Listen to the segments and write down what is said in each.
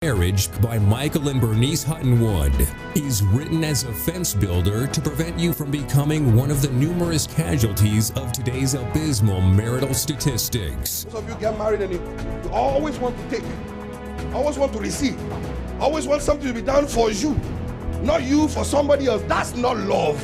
Marriage by Michael and Bernice Hutton-Wood is written as a fence builder to prevent you from becoming one of the numerous casualties of today's abysmal marital statistics. Most of you get married and you always want to take, always want to receive, always want something to be done for you, not you for somebody else. That's not love.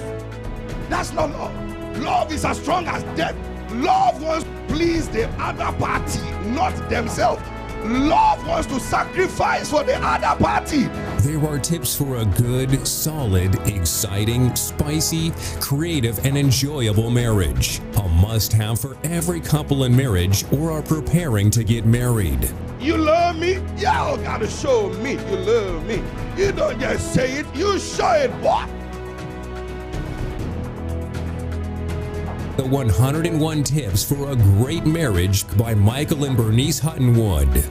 That's not love. Love is as strong as death. Love wants to please the other party, not themselves. Love wants to sacrifice for the other party. There are tips for a good, solid, exciting, spicy, creative, and enjoyable marriage. A must-have for every couple in marriage or are preparing to get married. You love me? Y'all gotta show me you love me. You don't just say it, you show it, boy. The 101 Tips for a Great Marriage by Michael and Bernice Hutton-Wood.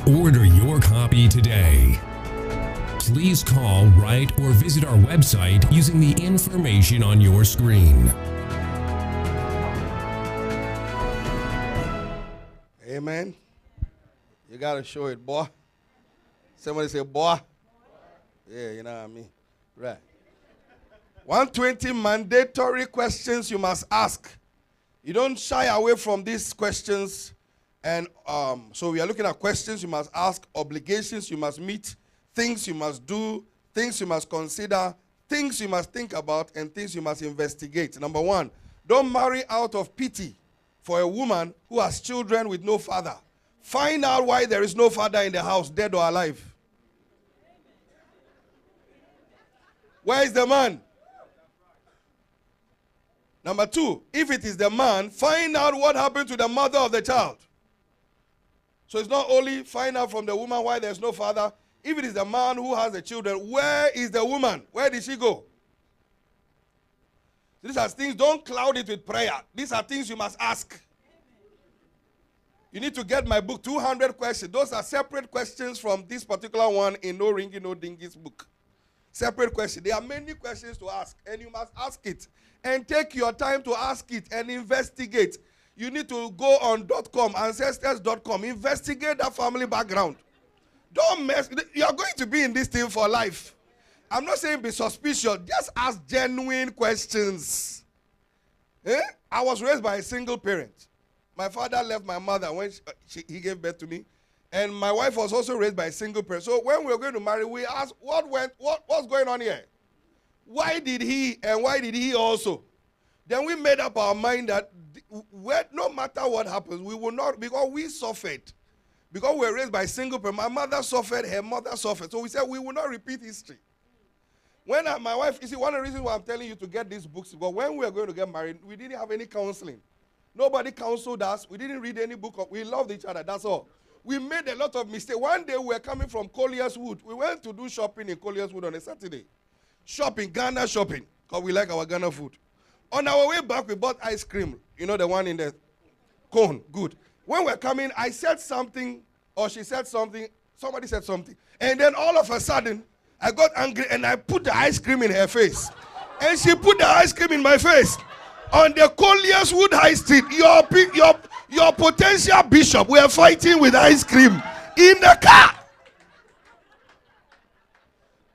Order your copy today. Please call, write, or visit our website using the information on your screen. Amen. You gotta show it, boy. Somebody say, boy. Yeah, you know what I mean. Right. 120 mandatory questions you must ask. You don't shy away from these questions. And so we are looking at questions you must ask, obligations you must meet, things you must do, things you must consider, things you must think about, and things you must investigate. Number one, don't marry out of pity for a woman who has children with no father. Find out why there is no father in the house, dead or alive. Where is the man? Number two, if it is the man, find out what happened to the mother of the child. So it's not only find out from the woman why there's no father. If it is the man who has the children, where is the woman? Where did she go? These are things, don't cloud it with prayer. These are things you must ask. You need to get my book, 200 questions. Those are separate questions from this particular one in No Ringy, No Dingy's book. Separate questions. There are many questions to ask, and you must ask it. And take your time to ask it and investigate. You need to go on .com, ancestors.com. Investigate that family background. Don't mess. You are going to be in this thing for life. I'm not saying be suspicious. Just ask genuine questions. I was raised by a single parent. My father left my mother when he gave birth to me. And my wife was also raised by a single parent. So when we were going to marry, we asked, what's going on here? Why did he and why did he also? Then we made up our mind that no matter what happens, we will not, because we suffered. Because we were raised by a single parent. My mother suffered, her mother suffered. So we said we will not repeat history. When my wife, you see, one of the reasons why I'm telling you to get these books, because when we were going to get married, we didn't have any counseling. Nobody counseled us. We didn't read any book. We loved each other. That's all. We made a lot of mistakes. One day we were coming from Hutton-Wood. We went to do shopping in Hutton-Wood on a Saturday. Shopping, Ghana shopping, because we like our Ghana food. On our way back, we bought ice cream. You know, the one in the cone. Good. When we're coming, I said something, or she said something, somebody said something. And then all of a sudden, I got angry and I put the ice cream in her face. And she put the ice cream in my face. On the Hutton-Wood High Street, your potential bishop, we are fighting with ice cream in the car.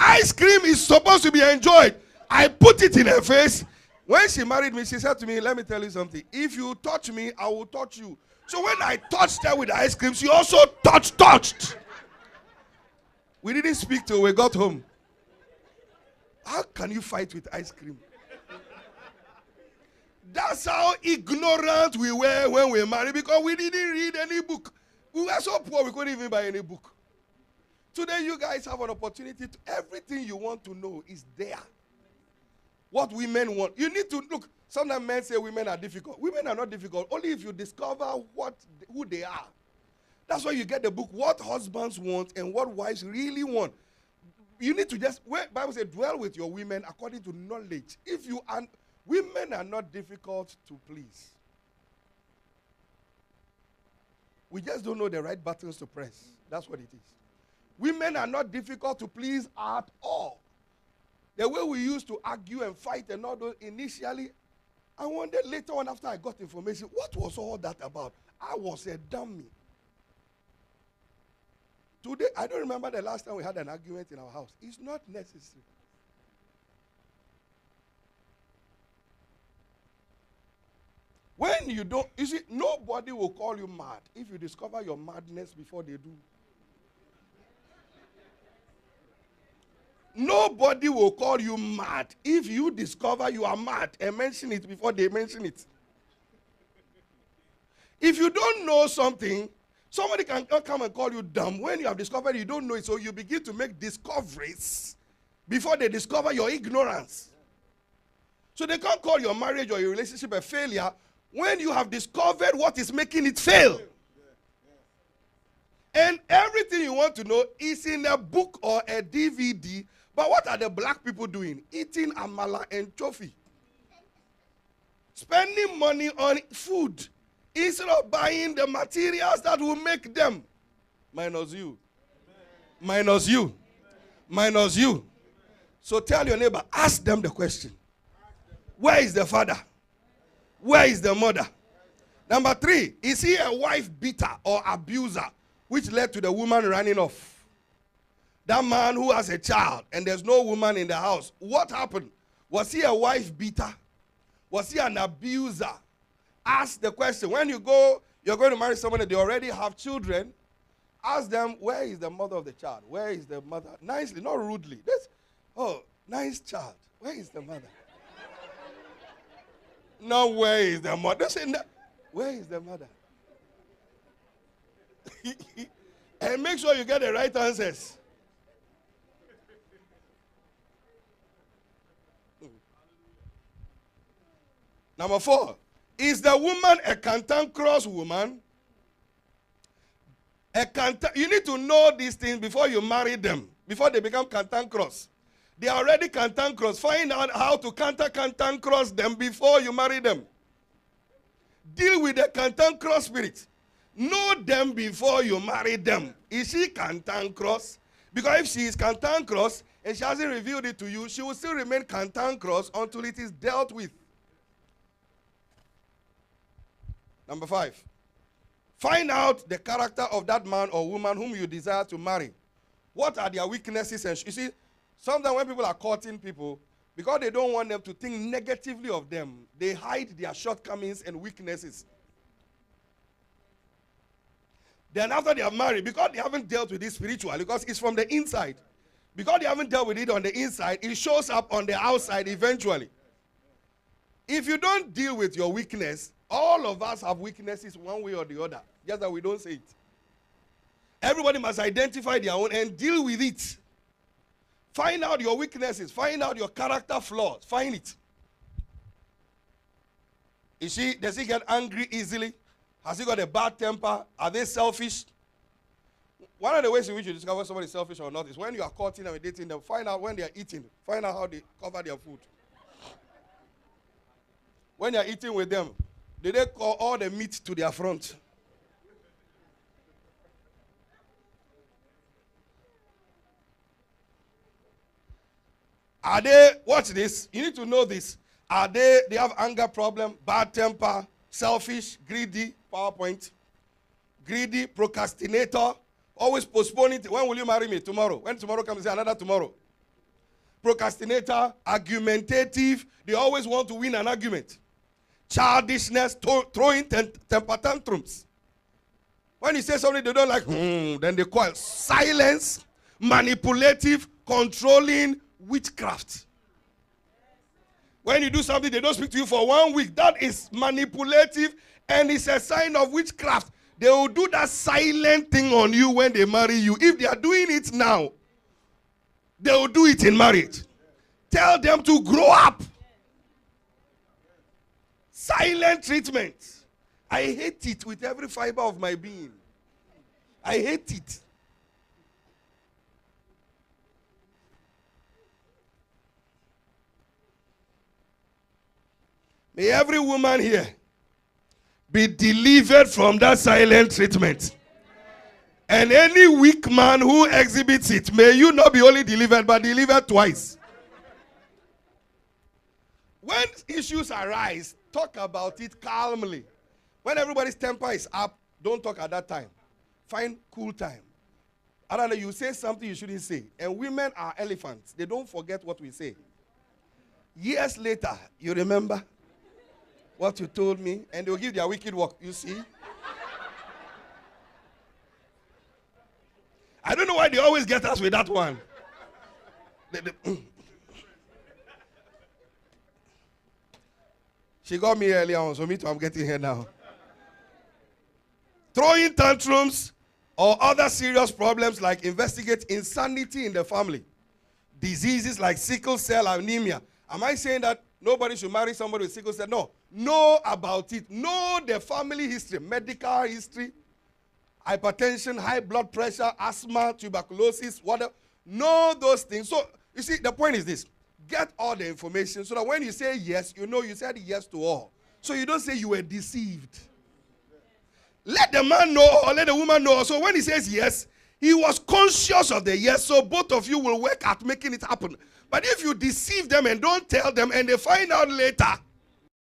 Ice cream is supposed to be enjoyed. I put it in her face. When she married me, she said to me, let me tell you something. If you touch me, I will touch you. So when I touched her with the ice cream, she also touched. We didn't speak till we got home. How can you fight with ice cream? That's how ignorant we were when we married, because we didn't read any book. We were so poor we couldn't even buy any book. Today you guys have an opportunity to, everything you want to know is there. What women want. You need to look. Sometimes men say women are difficult. Women are not difficult. Only if you discover who they are. That's why you get the book, What Husbands Want and What Wives Really Want. You need to just, Bible says, dwell with your women according to knowledge. Women are not difficult to please. We just don't know the right buttons to press. That's what it is. Women are not difficult to please at all. The way we used to argue and fight and all those initially, I wondered later on after I got information, what was all that about? I was a dummy. Today, I don't remember the last time we had an argument in our house. It's not necessary. When you don't, you see, nobody will call you mad if you discover your madness before they do. Nobody will call you mad if you discover you are mad and mention it before they mention it. If you don't know something, somebody can come and call you dumb when you have discovered you don't know it. So you begin to make discoveries before they discover your ignorance. So they can't call your marriage or your relationship a failure when you have discovered what is making it fail. And everything you want to know is in a book or a DVD. But what are the black people doing? Eating amala and tofi. Spending money on food instead of buying the materials that will make them. Minus you. Minus you. Minus you. So tell your neighbor, ask them the question. Where is the father? Where is the mother? Number 3, is he a wife beater or abuser, which led to the woman running off? That man who has a child and there's no woman in the house, what happened? Was he a wife beater? Was he an abuser? Ask the question. When you're going to marry someone and they already have children, ask them, where is the mother of the child? Where is the mother? Nicely, not rudely. Nice child. Where is the mother? No, where is the mother? They say, no. Where is the mother? And make sure you get the right answers. Number 4, is the woman a cantankerous woman? You need to know these things before you marry them, before they become cantankerous. They are already cantankerous. Find out how to cantankerous them before you marry them. Deal with the cantankerous spirit. Know them before you marry them. Is she cantankerous? Because if she is cantankerous and she hasn't revealed it to you, she will still remain cantankerous until it is dealt with. Number 5, find out the character of that man or woman whom you desire to marry. What are their weaknesses? And you see, sometimes when people are courting people, because they don't want them to think negatively of them, they hide their shortcomings and weaknesses. Then after they are married, because they haven't dealt with it spiritually, because it's from the inside, because they haven't dealt with it on the inside, it shows up on the outside eventually. If you don't deal with your weakness, all of us have weaknesses one way or the other, just that we don't say it. Everybody must identify their own and deal with it. Find out your weaknesses. Find out your character flaws. Find it. Does he get angry easily? Has he got a bad temper? Are they selfish? One of the ways in which you discover somebody is selfish or not is when you are courting them and dating them, find out when they are eating. Find out how they cover their food. When you are eating with them, do they call all the meat to their front? Are they, watch this, you need to know this. They have anger problem, bad temper, selfish, greedy, PowerPoint, greedy, procrastinator, always postponing. When will you marry me? Tomorrow. When tomorrow comes, another tomorrow. Procrastinator, argumentative, they always want to win an argument. Childishness, throwing temper tantrums. When you say something they don't like, then they call silence, manipulative, controlling, witchcraft. When you do something, they don't speak to you for 1 week. That is manipulative and it's a sign of witchcraft. They will do that silent thing on you when they marry you. If they are doing it now, they will do it in marriage. Tell them to grow up. Silent treatment. I hate it with every fiber of my being. I hate it. May every woman here be delivered from that silent treatment. And any weak man who exhibits it, may you not be only delivered, but delivered twice. When issues arise, talk about it calmly. When everybody's temper is up, don't talk at that time. Find cool time. I don't know, you say something you shouldn't say. And women are elephants. They don't forget what we say. Years later, you remember what you told me, and they'll give their wicked work. You see? I don't know why they always get us with that one. She got me earlier on, so me too, I'm getting here now. Throwing tantrums or other serious problems like investigate insanity in the family. Diseases like sickle cell anemia. Am I saying that nobody should marry somebody with sickle cell? No. Know about it. Know the family history, medical history, hypertension, high blood pressure, asthma, tuberculosis, whatever. Know those things. So, you see, the point is this. Get all the information so that when you say yes, you know you said yes to all. So you don't say you were deceived. Let the man know or let the woman know. So when he says yes, he was conscious of the yes. So both of you will work at making it happen. But if you deceive them and don't tell them and they find out later,